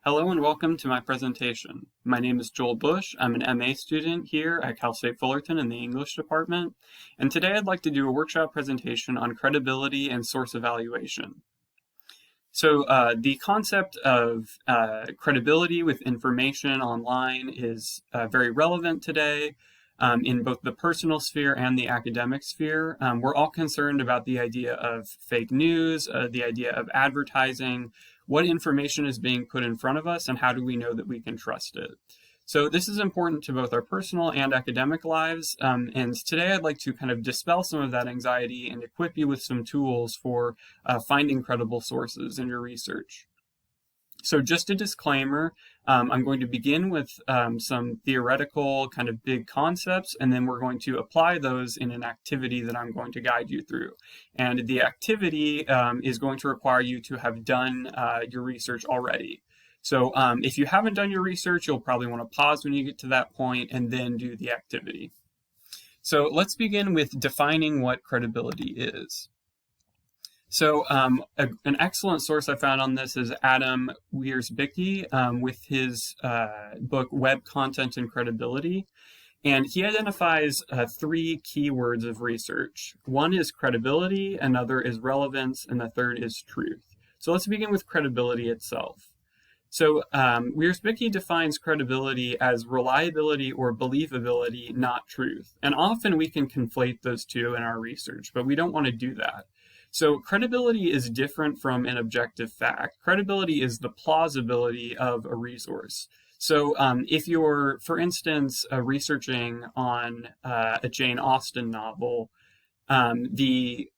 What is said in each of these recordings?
Hello and welcome to my presentation. My name is Joel Bush. I'm an MA student here at Cal State Fullerton in the English department, and today I'd like to do a workshop presentation on credibility and source evaluation. So the concept of credibility with information online is very relevant today in both the personal sphere and the academic sphere. We're all concerned about the idea of fake news, the idea of advertising, what information is being put in front of us, and how do we know that we can trust it. So this is important to both our personal and academic lives, and today I'd like to kind of dispel some of that anxiety and equip you with some tools for finding credible sources in your research. So just a disclaimer, I'm going to begin with some theoretical kind of big concepts, and then we're going to apply those in an activity that I'm going to guide you through. And the activity is going to require you to have done your research already. So if you haven't done your research, you'll probably want to pause when you get to that point and then do the activity. So let's begin with defining what credibility is. So an excellent source I found on this is Adam Wierzbicki with his book, Web Content and Credibility. And he identifies three keywords of research. One is credibility, another is relevance, and the third is truth. So let's begin with credibility itself. So Wierzbicki defines credibility as reliability or believability, not truth. And often we can conflate those two in our research, but we don't want to do that. So credibility is different from an objective fact. Credibility is the plausibility of a resource. So if you're, for instance, researching on a Jane Austen novel, the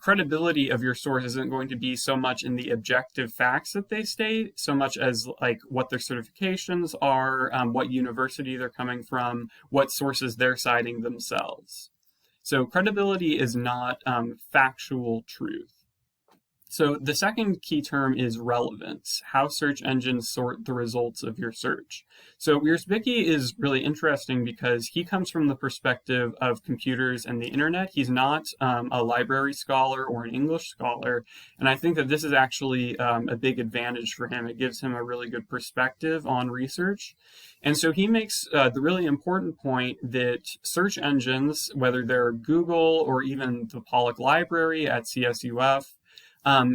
credibility of your source isn't going to be so much in the objective facts that they state, so much as like what their certifications are, what university they're coming from, what sources they're citing themselves. So credibility is not factual truth. So the second key term is relevance, how search engines sort the results of your search. So Wierzbicki is really interesting because he comes from the perspective of computers and the internet. He's not a library scholar or an English scholar, and I think that this is actually a big advantage for him. It gives him a really good perspective on research. And so he makes the really important point that search engines, whether they're Google or even the Pollock Library at CSUF,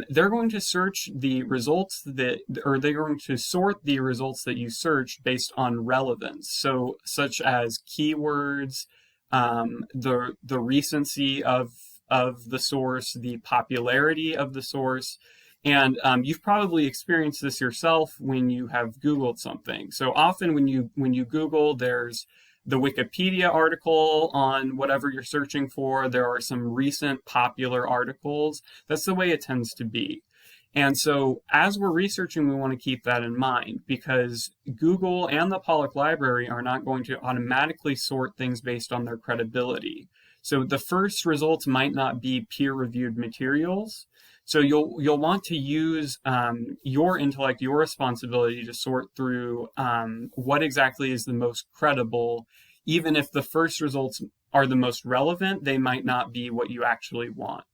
they're going to search the results they're going to sort the results that you search based on relevance. So such as keywords, the recency of the source, the popularity of the source. And you've probably experienced this yourself when you have Googled something. So often when you Google, there's the Wikipedia article on whatever you're searching for. There are some recent popular articles. That's the way it tends to be. And so as we're researching, we want to keep that in mind because Google and the Pollock Library are not going to automatically sort things based on their credibility. So the first results might not be peer-reviewed materials. So you'll want to use your intellect, your responsibility to sort through what exactly is the most credible. Even if the first results are the most relevant, they might not be what you actually want.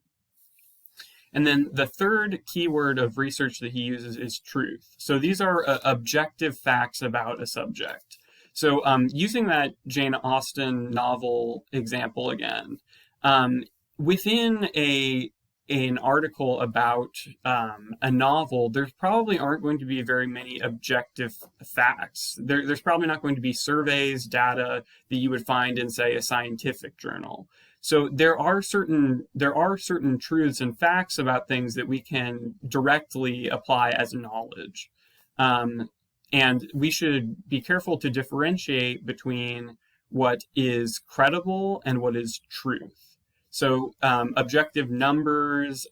And then the third keyword of research that he uses is truth. So these are objective facts about a subject. So using that Jane Austen novel example again, within an article about a novel, there probably aren't going to be very many objective facts. There's probably not going to be surveys, data that you would find in, say, a scientific journal. So there are certain truths and facts about things that we can directly apply as knowledge. And we should be careful to differentiate between what is credible and what is truth. So objective numbers,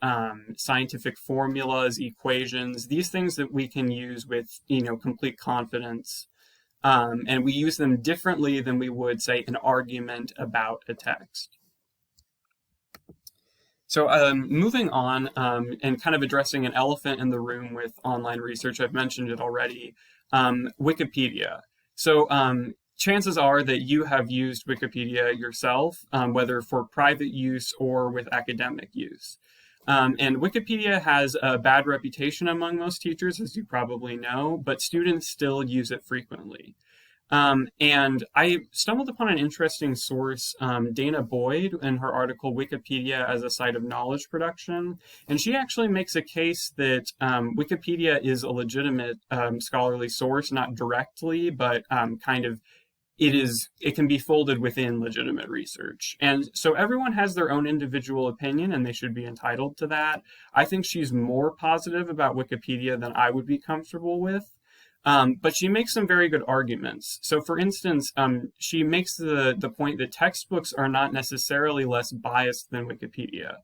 scientific formulas, equations, these things that we can use with complete confidence. And we use them differently than we would, say, an argument about a text. So moving on and kind of addressing an elephant in the room with online research, I've mentioned it already, Wikipedia. So chances are that you have used Wikipedia yourself, whether for private use or with academic use. And Wikipedia has a bad reputation among most teachers, as you probably know, but students still use it frequently. And I stumbled upon an interesting source, Dana Boyd, in her article Wikipedia as a Site of Knowledge Production. And she actually makes a case that Wikipedia is a legitimate scholarly source, not directly, but kind of it can be folded within legitimate research. And so everyone has their own individual opinion and they should be entitled to that. I think she's more positive about Wikipedia than I would be comfortable with. But she makes some very good arguments. So for instance, she makes the point that textbooks are not necessarily less biased than Wikipedia.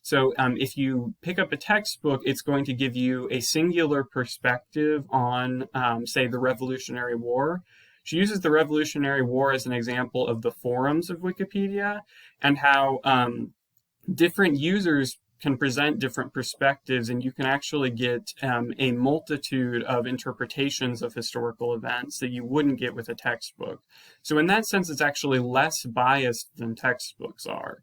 So if you pick up a textbook, it's going to give you a singular perspective on, say, the Revolutionary War. She uses the Revolutionary War as an example of the forums of Wikipedia and how different users can present different perspectives, and you can actually get a multitude of interpretations of historical events that you wouldn't get with a textbook. So in that sense, it's actually less biased than textbooks are.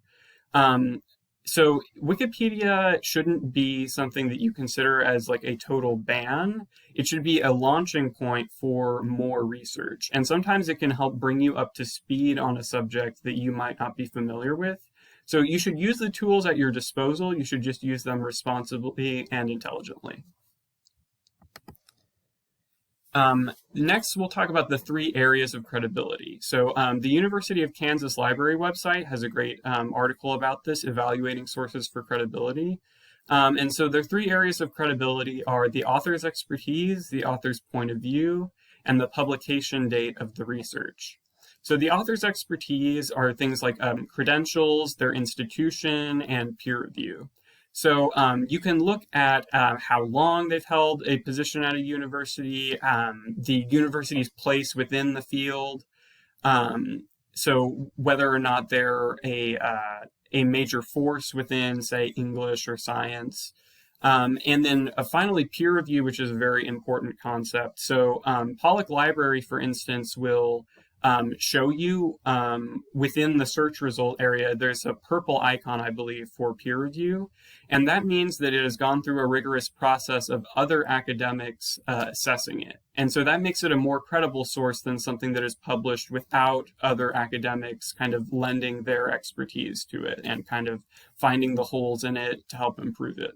So Wikipedia shouldn't be something that you consider as like a total ban. It should be a launching point for more research. And sometimes it can help bring you up to speed on a subject that you might not be familiar with. So you should use the tools at your disposal. You should just use them responsibly and intelligently. Next, we'll talk about the 3 areas of credibility. So the University of Kansas Library website has a great article about this, evaluating sources for credibility. And so their 3 areas of credibility are the author's expertise, the author's point of view, and the publication date of the research. So the author's expertise are things like credentials, their institution, and peer review. So you can look at how long they've held a position at a university, the university's place within the field, so whether or not they're a major force within, say, English or science. And then finally, peer review, which is a very important concept. So Pollock Library, for instance, will show you within the search result area, there's a purple icon, I believe, for peer review. And that means that it has gone through a rigorous process of other academics assessing it. And so that makes it a more credible source than something that is published without other academics kind of lending their expertise to it and kind of finding the holes in it to help improve it.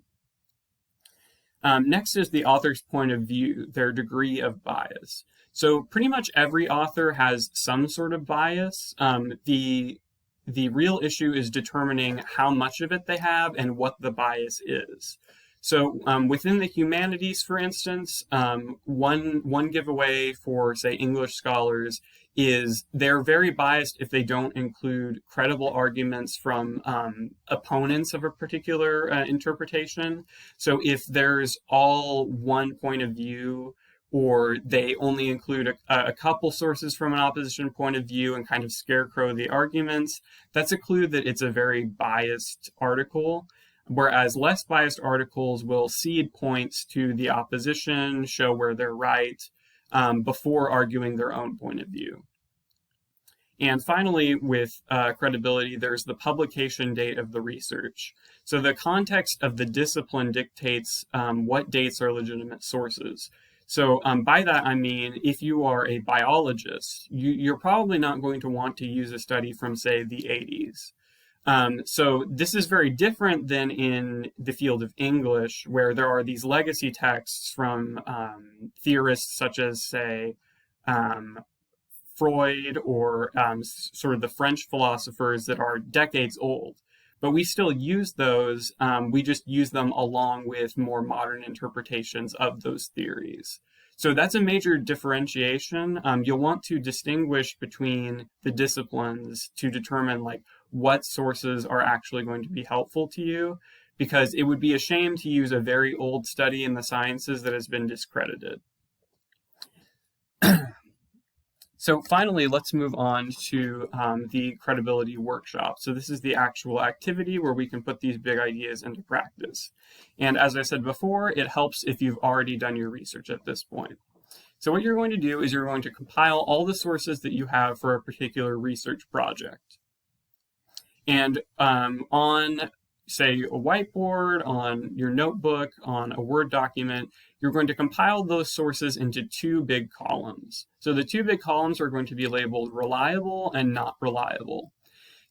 Next is the author's point of view, their degree of bias. So pretty much every author has some sort of bias. The real issue is determining how much of it they have and what the bias is. So within the humanities, for instance, one giveaway for, say, English scholars is they're very biased if they don't include credible arguments from opponents of a particular interpretation. So if there's all one point of view, or they only include a couple sources from an opposition point of view and kind of scarecrow the arguments, that's a clue that it's a very biased article. Whereas less biased articles will cede points to the opposition, show where they're right, before arguing their own point of view. And finally, with credibility, there's the publication date of the research. So the context of the discipline dictates what dates are legitimate sources. So by that, I mean, if you are a biologist, you're probably not going to want to use a study from, say, the 80s. So this is very different than in the field of English, where there are these legacy texts from theorists such as, say, Freud or sort of the French philosophers that are decades old. But we still use those, we just use them along with more modern interpretations of those theories. So that's a major differentiation. You'll want to distinguish between the disciplines to determine like what sources are actually going to be helpful to you, because it would be a shame to use a very old study in the sciences that has been discredited. So finally, let's move on to the credibility workshop. So this is the actual activity where we can put these big ideas into practice. And as I said before, it helps if you've already done your research at this point. So what you're going to do is you're going to compile all the sources that you have for a particular research project. And on say, a whiteboard, on your notebook, on a Word document, you're going to compile those sources into two big columns. So the two big columns are going to be labeled reliable and not reliable.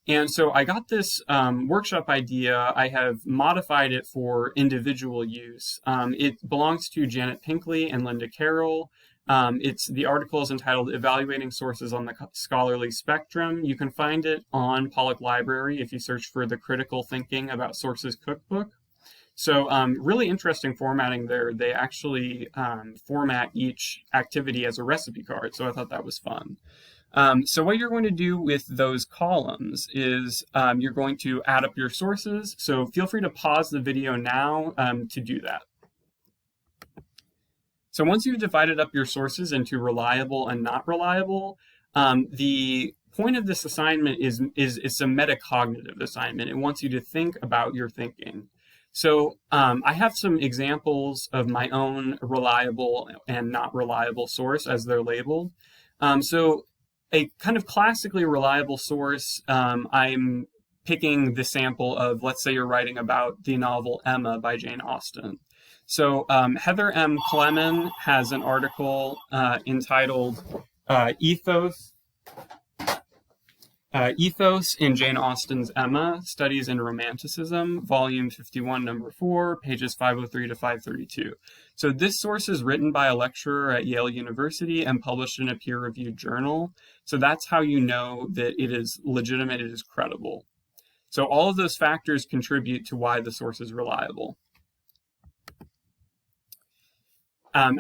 And so I got this workshop idea. I have modified it for individual use. It belongs to Janet Pinkley and Linda Carroll. The article is entitled Evaluating Sources on the Scholarly Spectrum. You can find it on Pollock Library if you search for the Critical Thinking About Sources cookbook. So really interesting formatting there. They actually format each activity as a recipe card. So I thought that was fun. So what you're going to do with those columns is you're going to add up your sources. So feel free to pause the video now to do that. So once you've divided up your sources into reliable and not reliable, the point of this assignment is it's a metacognitive assignment. It wants you to think about your thinking. So I have some examples of my own reliable and not reliable source as they're labeled. So a kind of classically reliable source, I'm picking the sample of, let's say you're writing about the novel Emma by Jane Austen. So Heather M. Clemen has an article entitled Ethos in Jane Austen's Emma, Studies in Romanticism, Volume 51, Number 4, pages 503 to 532. So this source is written by a lecturer at Yale University and published in a peer-reviewed journal. So that's how you know that it is legitimate, it is credible. So all of those factors contribute to why the source is reliable.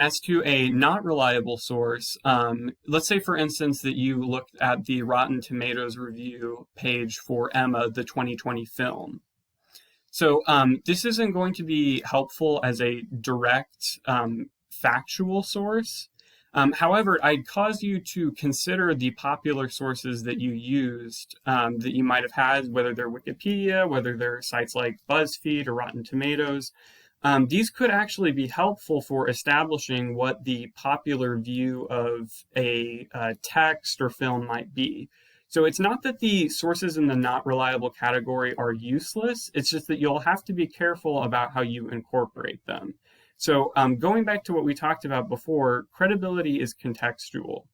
As to a not reliable source, let's say, for instance, that you looked at the Rotten Tomatoes review page for Emma, the 2020 film. So this isn't going to be helpful as a direct factual source. However, I'd cause you to consider the popular sources that you used, that you might have had, whether they're Wikipedia, whether they're sites like BuzzFeed or Rotten Tomatoes. These could actually be helpful for establishing what the popular view of a text or film might be. So it's not that the sources in the not reliable category are useless, it's just that you'll have to be careful about how you incorporate them. So going back to what we talked about before, credibility is contextual.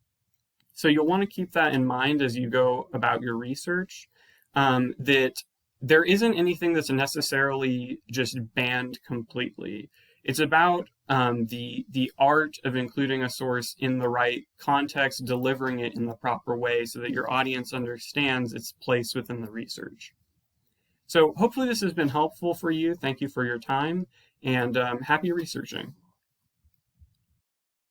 So you'll want to keep that in mind as you go about your research, that there isn't anything that's necessarily just banned completely. It's about the art of including a source in the right context, delivering it in the proper way so that your audience understands its place within the research. So hopefully this has been helpful for you. Thank you for your time, and happy researching.